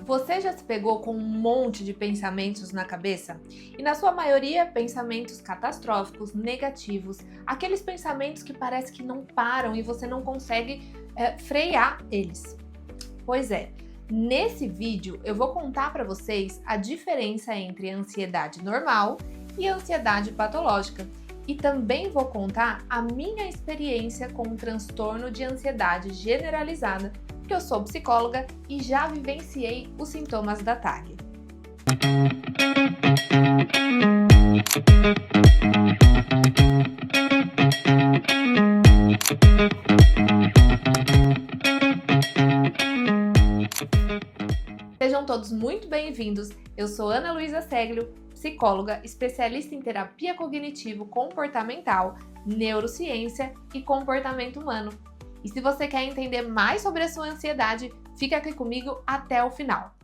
Você já se pegou com um monte de pensamentos na cabeça? E na sua maioria, pensamentos catastróficos, negativos, aqueles pensamentos que parece que não param e você não consegue frear eles. Pois é, nesse vídeo eu vou contar para vocês a diferença entre ansiedade normal e ansiedade patológica. E também vou contar a minha experiência com o transtorno de ansiedade generalizada, porque eu sou psicóloga e já vivenciei os sintomas da TAG. Sejam todos muito bem-vindos. Eu sou Ana Luísa Seglio, psicóloga, especialista em terapia cognitivo-comportamental, neurociência e comportamento humano. E se você quer entender mais sobre a sua ansiedade, fica aqui comigo até o final.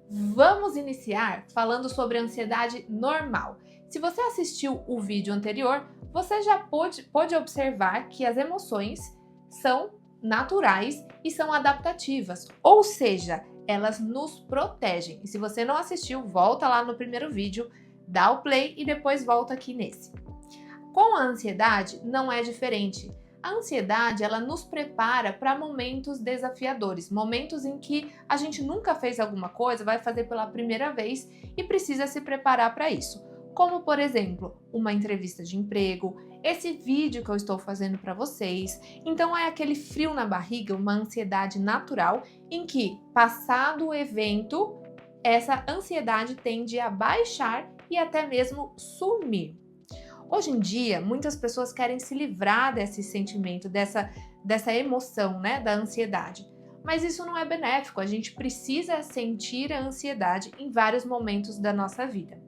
Vamos iniciar falando sobre a ansiedade normal. Se você assistiu o vídeo anterior, você já pôde observar que as emoções são naturais e são adaptativas, ou seja, elas nos protegem. E se você não assistiu, volta lá no primeiro vídeo, dá o play e depois volta aqui nesse. Com a ansiedade não é diferente. A ansiedade, ela nos prepara para momentos desafiadores, momentos em que a gente nunca fez alguma coisa, vai fazer pela primeira vez e precisa se preparar para isso. Como, por exemplo, uma entrevista de emprego, esse vídeo que eu estou fazendo para vocês. Então é aquele frio na barriga, uma ansiedade natural, em que, passado o evento, essa ansiedade tende a baixar e até mesmo sumir. Hoje em dia, muitas pessoas querem se livrar desse sentimento, dessa emoção, né, da ansiedade. Mas isso não é benéfico, a gente precisa sentir a ansiedade em vários momentos da nossa vida.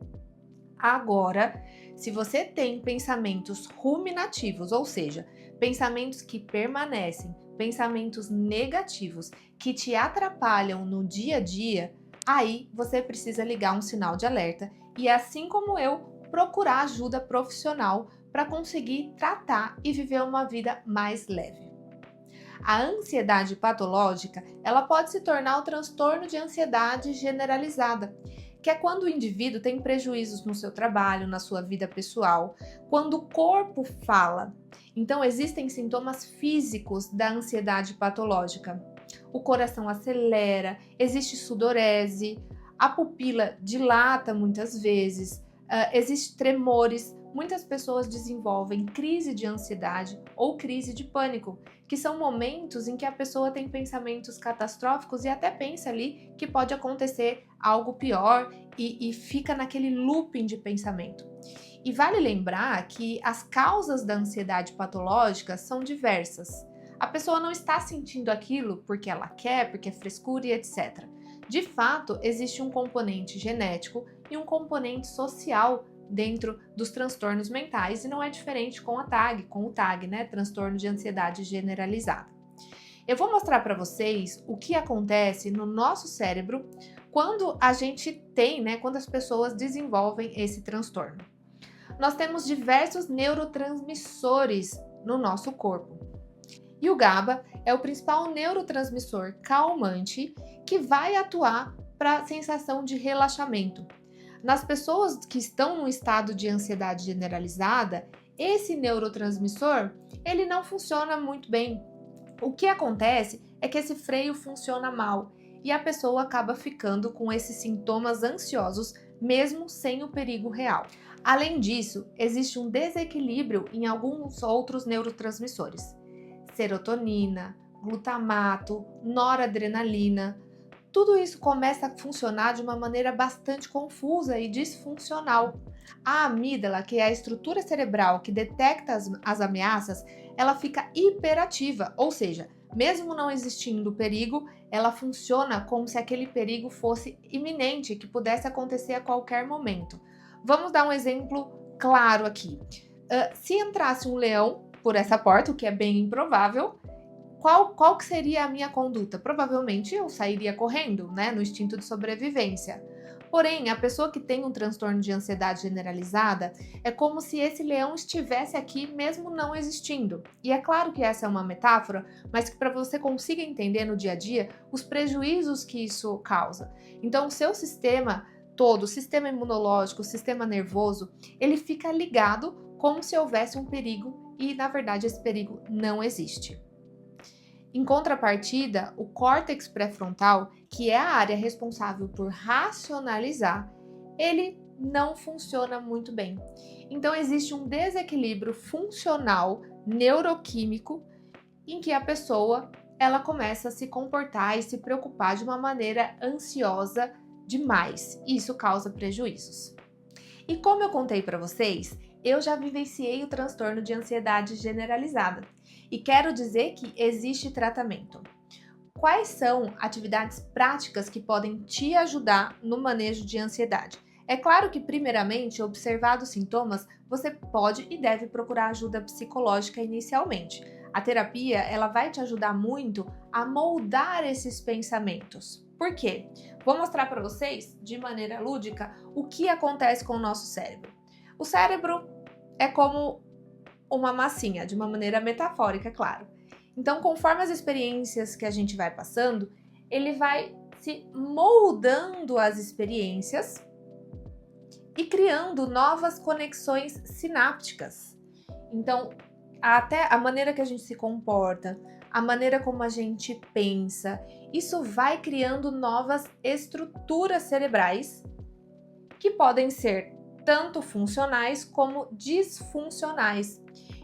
Agora, se você tem pensamentos ruminativos, ou seja, pensamentos que permanecem, pensamentos negativos, que te atrapalham no dia a dia, aí você precisa ligar um sinal de alerta e, assim como eu, procurar ajuda profissional para conseguir tratar e viver uma vida mais leve. A ansiedade patológica, ela pode se tornar o transtorno de ansiedade generalizada, que é quando o indivíduo tem prejuízos no seu trabalho, na sua vida pessoal, quando o corpo fala. Então, existem sintomas físicos da ansiedade patológica. O coração acelera, existe sudorese, a pupila dilata muitas vezes, existem tremores, muitas pessoas desenvolvem crise de ansiedade ou crise de pânico, que são momentos em que a pessoa tem pensamentos catastróficos e até pensa ali que pode acontecer algo pior e fica naquele looping de pensamento. E vale lembrar que as causas da ansiedade patológica são diversas. A pessoa não está sentindo aquilo porque ela quer, porque é frescura e etc. De fato, existe um componente genético e um componente social dentro dos transtornos mentais e não é diferente com o TAG, né? Transtorno de ansiedade generalizada. Eu vou mostrar para vocês o que acontece no nosso cérebro quando a gente tem, né? Quando as pessoas desenvolvem esse transtorno. Nós temos diversos neurotransmissores no nosso corpo. E o GABA é o principal neurotransmissor calmante que vai atuar para a sensação de relaxamento. Nas pessoas que estão no estado de ansiedade generalizada, esse neurotransmissor, ele não funciona muito bem. O que acontece é que esse freio funciona mal e a pessoa acaba ficando com esses sintomas ansiosos, mesmo sem o perigo real. Além disso, existe um desequilíbrio em alguns outros neurotransmissores. Serotonina, glutamato, noradrenalina, tudo isso começa a funcionar de uma maneira bastante confusa e disfuncional. A amígdala, que é a estrutura cerebral que detecta as ameaças, ela fica hiperativa, ou seja, mesmo não existindo perigo, ela funciona como se aquele perigo fosse iminente, que pudesse acontecer a qualquer momento. Vamos dar um exemplo claro aqui. Se entrasse um leão por essa porta, o que é bem improvável, qual que seria a minha conduta? Provavelmente eu sairia correndo, né, no instinto de sobrevivência. Porém, a pessoa que tem um transtorno de ansiedade generalizada é como se esse leão estivesse aqui mesmo não existindo. E é claro que essa é uma metáfora, mas que para você consiga entender no dia a dia os prejuízos que isso causa. Então, o seu sistema todo, o sistema imunológico, o sistema nervoso, ele fica ligado como se houvesse um perigo e, na verdade, esse perigo não existe. Em contrapartida, o córtex pré-frontal, que é a área responsável por racionalizar, ele não funciona muito bem. Então existe um desequilíbrio funcional neuroquímico em que a pessoa ela começa a se comportar e se preocupar de uma maneira ansiosa demais. E isso causa prejuízos. E como eu contei para vocês, eu já vivenciei o transtorno de ansiedade generalizada e quero dizer que existe tratamento. Quais são atividades práticas que podem te ajudar no manejo de ansiedade? É claro que, primeiramente, observados os sintomas, você pode e deve procurar ajuda psicológica inicialmente. A terapia, ela vai te ajudar muito a moldar esses pensamentos. Por quê? Vou mostrar para vocês, de maneira lúdica, o que acontece com o nosso cérebro. O cérebro é como uma massinha, de uma maneira metafórica, claro. Então, conforme as experiências que a gente vai passando, ele vai se moldando as experiências e criando novas conexões sinápticas. Então, até a maneira que a gente se comporta, a maneira como a gente pensa, isso vai criando novas estruturas cerebrais que podem ser tanto funcionais como disfuncionais.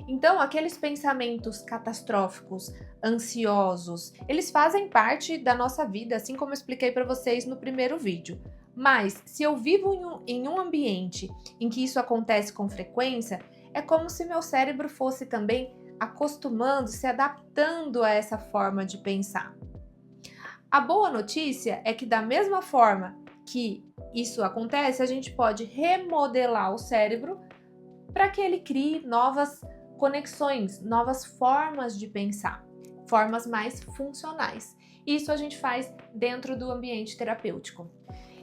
Então, aqueles pensamentos catastróficos, ansiosos, eles fazem parte da nossa vida, assim como eu expliquei para vocês no primeiro vídeo. Mas, se eu vivo em um ambiente em que isso acontece com frequência, é como se meu cérebro fosse também acostumando, se adaptando a essa forma de pensar. A boa notícia é que, da mesma forma que isso acontece, a gente pode remodelar o cérebro para que ele crie novas conexões, novas formas de pensar, formas mais funcionais. Isso a gente faz dentro do ambiente terapêutico.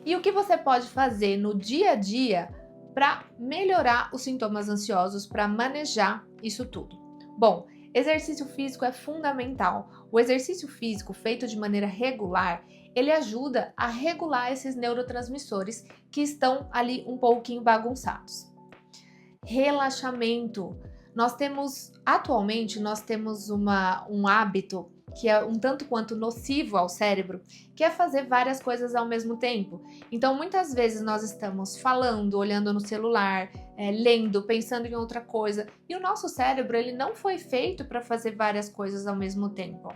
E o que você pode fazer no dia a dia para melhorar os sintomas ansiosos, para manejar isso tudo? Bom, exercício físico é fundamental. O exercício físico feito de maneira regular, ele ajuda a regular esses neurotransmissores que estão ali um pouquinho bagunçados. Relaxamento. Atualmente, nós temos um hábito que é um tanto quanto nocivo ao cérebro, que é fazer várias coisas ao mesmo tempo. Então, muitas vezes nós estamos falando, olhando no celular, lendo, pensando em outra coisa, e o nosso cérebro ele não foi feito para fazer várias coisas ao mesmo tempo.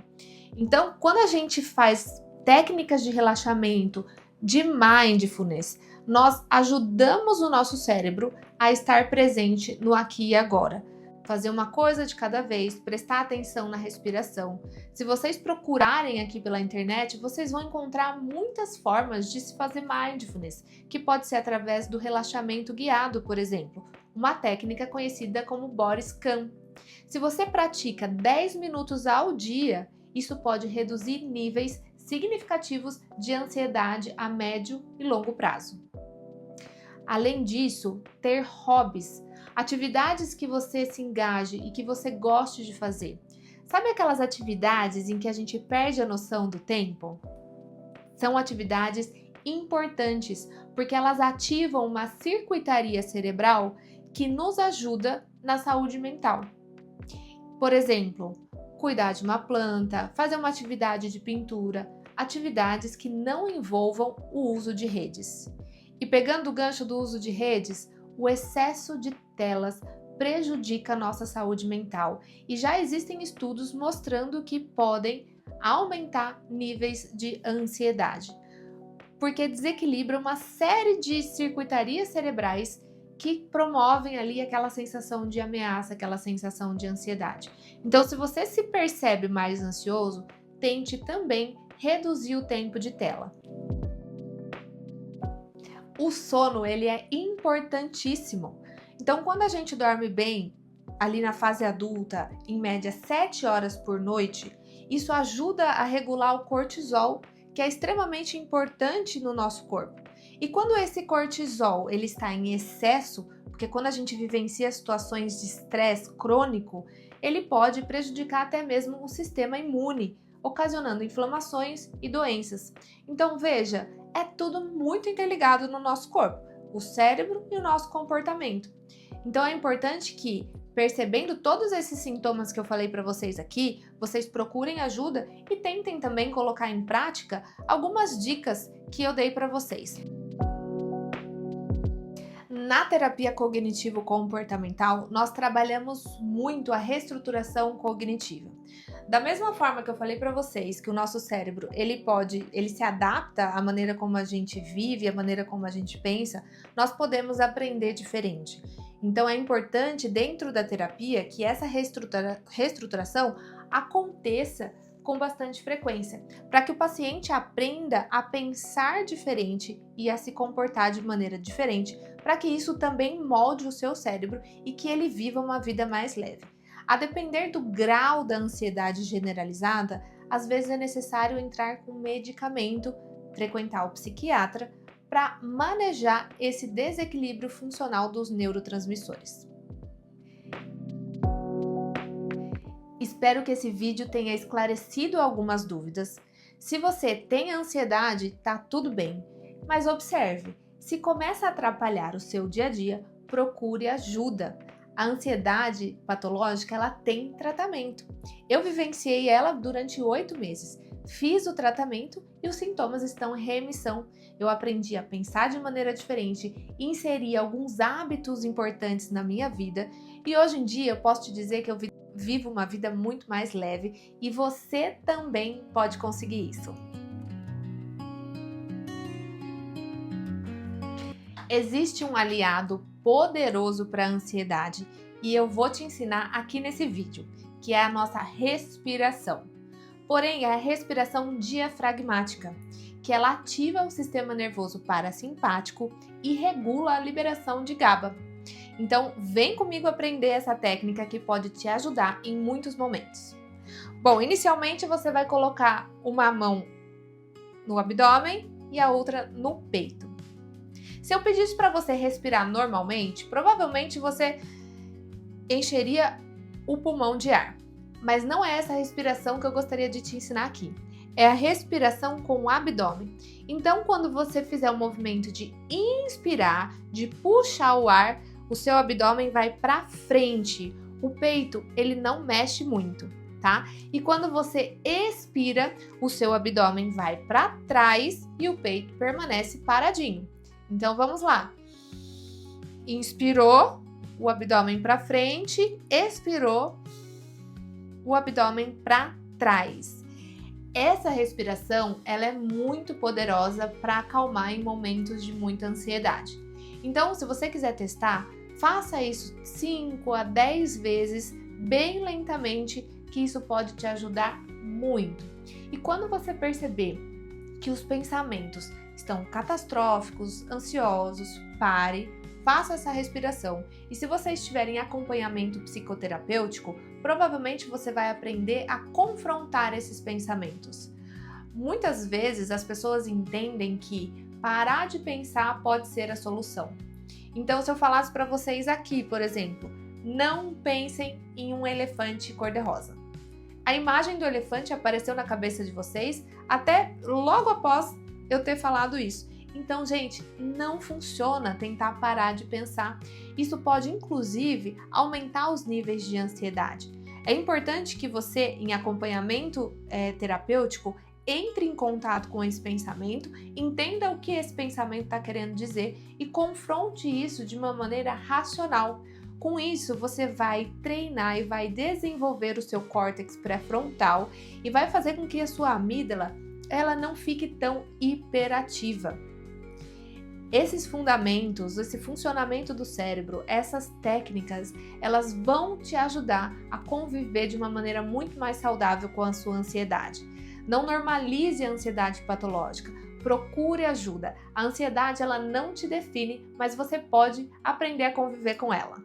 Então, quando a gente faz técnicas de relaxamento, de mindfulness, nós ajudamos o nosso cérebro a estar presente no aqui e agora. Fazer uma coisa de cada vez, prestar atenção na respiração. Se vocês procurarem aqui pela internet, vocês vão encontrar muitas formas de se fazer mindfulness, que pode ser através do relaxamento guiado, por exemplo, uma técnica conhecida como body scan. Se você pratica 10 minutos ao dia, isso pode reduzir níveis significativos de ansiedade a médio e longo prazo. Além disso, ter hobbies, atividades que você se engaje e que você goste de fazer. Sabe aquelas atividades em que a gente perde a noção do tempo? São atividades importantes porque elas ativam uma circuitaria cerebral que nos ajuda na saúde mental. Por exemplo, cuidar de uma planta, fazer uma atividade de pintura, atividades que não envolvam o uso de redes. E pegando o gancho do uso de redes, o excesso de telas prejudica a nossa saúde mental e já existem estudos mostrando que podem aumentar níveis de ansiedade, porque desequilibra uma série de circuitarias cerebrais que promovem ali aquela sensação de ameaça, aquela sensação de ansiedade. Então, se você se percebe mais ansioso, tente também reduzir o tempo de tela. O sono, ele é importantíssimo. Então, quando a gente dorme bem, ali na fase adulta, em média 7 horas por noite, isso ajuda a regular o cortisol, que é extremamente importante no nosso corpo. E quando esse cortisol ele está em excesso, porque quando a gente vivencia situações de estresse crônico, ele pode prejudicar até mesmo o sistema imune, ocasionando inflamações e doenças. Então veja, é tudo muito interligado no nosso corpo, o cérebro e o nosso comportamento. Então é importante que, percebendo todos esses sintomas que eu falei para vocês aqui, vocês procurem ajuda e tentem também colocar em prática algumas dicas que eu dei para vocês. Na terapia cognitivo-comportamental, nós trabalhamos muito a reestruturação cognitiva. Da mesma forma que eu falei para vocês que o nosso cérebro, ele se adapta à maneira como a gente vive, à maneira como a gente pensa, nós podemos aprender diferente. Então é importante dentro da terapia que essa reestruturação aconteça com bastante frequência, para que o paciente aprenda a pensar diferente e a se comportar de maneira diferente, para que isso também molde o seu cérebro e que ele viva uma vida mais leve. A depender do grau da ansiedade generalizada, às vezes é necessário entrar com medicamento, frequentar o psiquiatra, para manejar esse desequilíbrio funcional dos neurotransmissores. Espero que esse vídeo tenha esclarecido algumas dúvidas. Se você tem ansiedade, tá tudo bem, mas observe, se começa a atrapalhar o seu dia a dia, procure ajuda. A ansiedade patológica, ela tem tratamento. Eu vivenciei ela durante 8 meses. Fiz o tratamento e os sintomas estão em remissão. Eu aprendi a pensar de maneira diferente, inseri alguns hábitos importantes na minha vida e hoje em dia eu posso te dizer que eu vivo uma vida muito mais leve e você também pode conseguir isso. Existe um aliado poderoso para a ansiedade e eu vou te ensinar aqui nesse vídeo, que é a nossa respiração. Porém, é a respiração diafragmática, que ela ativa o sistema nervoso parasimpático e regula a liberação de GABA. Então, vem comigo aprender essa técnica que pode te ajudar em muitos momentos. Bom, inicialmente você vai colocar uma mão no abdômen e a outra no peito. Se eu pedisse para você respirar normalmente, provavelmente você encheria o pulmão de ar. Mas não é essa respiração que eu gostaria de te ensinar aqui. É a respiração com o abdômen. Então, quando você fizer o movimento de inspirar, de puxar o ar, o seu abdômen vai para frente. O peito, ele não mexe muito, tá? E quando você expira, o seu abdômen vai para trás e o peito permanece paradinho. Então, vamos lá. Inspirou, o abdômen para frente, expirou, o abdômen para trás. Essa respiração, ela é muito poderosa para acalmar em momentos de muita ansiedade. Então, se você quiser testar, faça isso 5 a 10 vezes, bem lentamente, que isso pode te ajudar muito. E quando você perceber que os pensamentos estão catastróficos, ansiosos, pare, faça essa respiração. E se você estiver em acompanhamento psicoterapêutico, provavelmente você vai aprender a confrontar esses pensamentos. Muitas vezes as pessoas entendem que parar de pensar pode ser a solução. Então, se eu falasse para vocês aqui, por exemplo, não pensem em um elefante cor-de-rosa. A imagem do elefante apareceu na cabeça de vocês até logo após eu ter falado isso. Então, gente, não funciona tentar parar de pensar. Isso pode, inclusive, aumentar os níveis de ansiedade. É importante que você, em acompanhamento terapêutico, entre em contato com esse pensamento, entenda o que esse pensamento está querendo dizer e confronte isso de uma maneira racional. Com isso, você vai treinar e vai desenvolver o seu córtex pré-frontal e vai fazer com que a sua amígdala ela não fique tão hiperativa. Esses fundamentos, esse funcionamento do cérebro, essas técnicas, elas vão te ajudar a conviver de uma maneira muito mais saudável com a sua ansiedade. Não normalize a ansiedade patológica, procure ajuda. A ansiedade ela não te define, mas você pode aprender a conviver com ela.